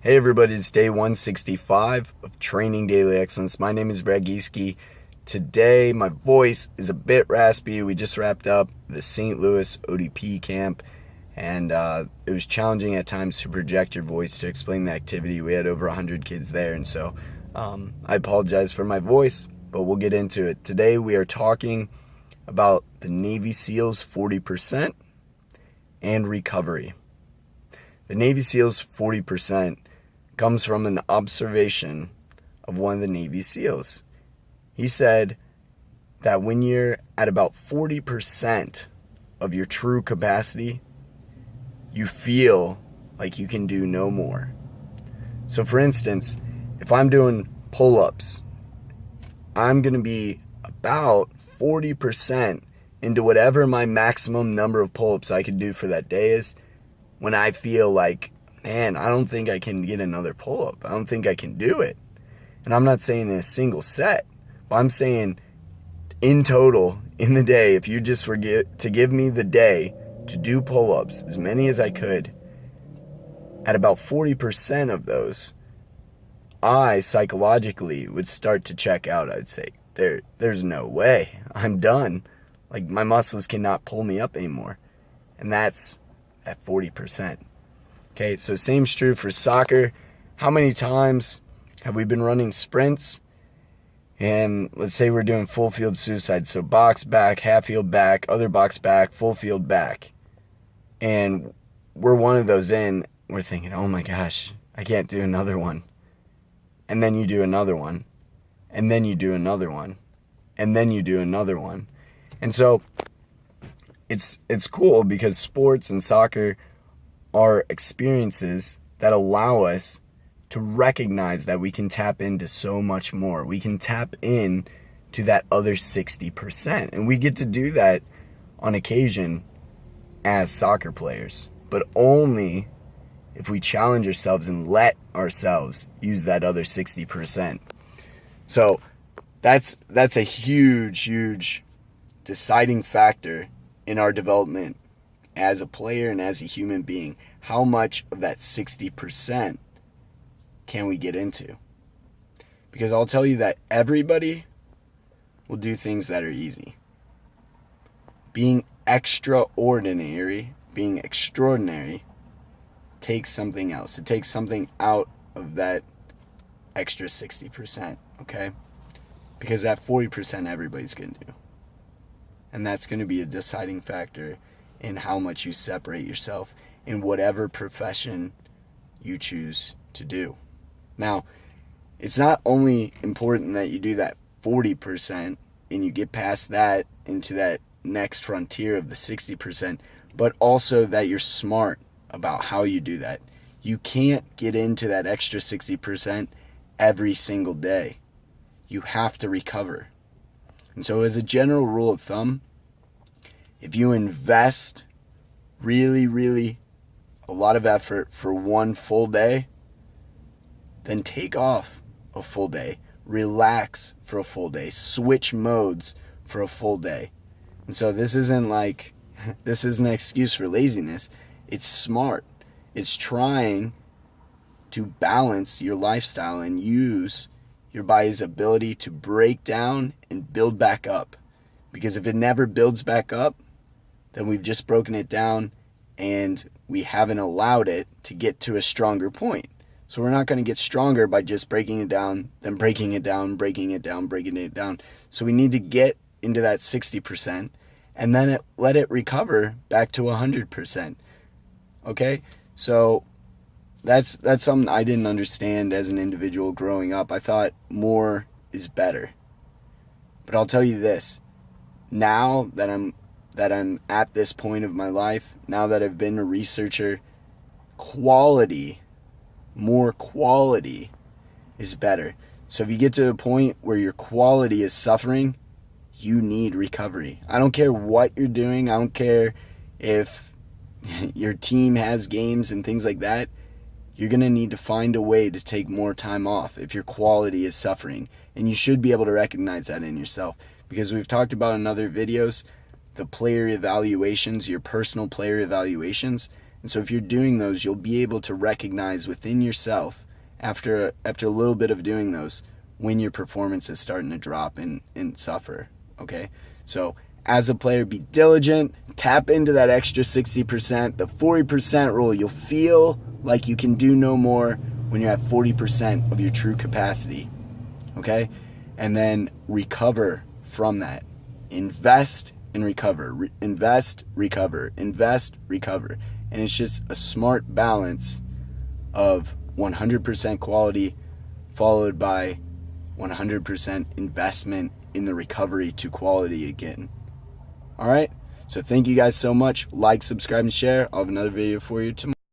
Hey everybody, it's day 165 of Training Daily Excellence. My name is Brad Gieske. Today, my voice is a bit raspy. We just wrapped up the St. Louis ODP camp, and it was challenging at times to project your voice to explain the activity. We had over 100 kids there, and so I apologize for my voice, but we'll get into it. Today, we are talking about the Navy SEALs 40% and recovery. The Navy SEALs 40% comes from an observation of one of the Navy SEALs. He said that when you're at about 40% of your true capacity, you feel like you can do no more. So for instance, if I'm doing pull-ups, I'm going to be about 40% into whatever my maximum number of pull-ups I can do for that day is when I feel like, man, I don't think I can get another pull-up. I don't think I can do it. And I'm not saying in a single set, but I'm saying in total, in the day, if you just were to give me the day to do pull-ups, as many as I could, at about 40% of those, I psychologically would start to check out. I'd say, there's no way. I'm done. Like, my muscles cannot pull me up anymore. And that's at 40%. Okay, so same's true for soccer. How many times have we been running sprints and let's say we're doing full field suicide, so box back, half field back, other box back, full field back, and we're one of those in, we're thinking, oh my gosh, I can't do another one. And then you do another one, and then you do another one, and then you do another one. And so it's cool because sports and soccer are experiences that allow us to recognize that we can tap into so much more. We can tap in to that other 60%. And we get to do that on occasion as soccer players, but only if we challenge ourselves and let ourselves use that other 60%. So that's a huge deciding factor in our development as a player and as a human being. How much of that 60% can we get into? Because I'll tell you that everybody will do things that are easy. Being extraordinary, being extraordinary, takes something else. It takes something out of that extra 60%, okay? Because that 40% everybody's going to do. And that's going to be a deciding factor in how much you separate yourself in whatever profession you choose to do. Now, it's not only important that you do that 40% and you get past that into that next frontier of the 60%, but also that you're smart about how you do that. You can't get into that extra 60% every single day. You have to recover. And so as a general rule of thumb, if you invest really a lot of effort for one full day, then take off a full day, relax for a full day, switch modes for a full day. And so this isn't an excuse for laziness. It's smart. It's trying to balance your lifestyle and use your body's ability to break down and build back up. Because if it never builds back up, then we've just broken it down and we haven't allowed it to get to a stronger point. So we're not going to get stronger by just breaking it down, then breaking it down, breaking it down, breaking it down. So we need to get into that 60% and then let it recover back to 100%. Okay? So that's something I didn't understand as an individual growing up. I thought more is better. But I'll tell you this, now that I'm at this point of my life, now that I've been a researcher, more quality is better. So if you get to a point where your quality is suffering, you need recovery. I don't care what you're doing. I don't care if your team has games and things like that. You're going to need to find a way to take more time off if your quality is suffering. And you should be able to recognize that in yourself. Because we've talked about in other videos, the player evaluations, your personal player evaluations, And so if you're doing those, you'll be able to recognize within yourself after a little bit of doing those when your performance is starting to drop and suffer, okay? So as a player, be diligent, tap into that extra 60%, the 40% rule. You'll feel like you can do no more when you're at 40% of your true capacity, okay? And then recover from that. Invest and recover, invest, recover, invest, recover. And it's just a smart balance of 100% quality followed by 100% investment in the recovery to quality again. All right, so thank you guys so much. Like, subscribe, and share. I'll have another video for you tomorrow.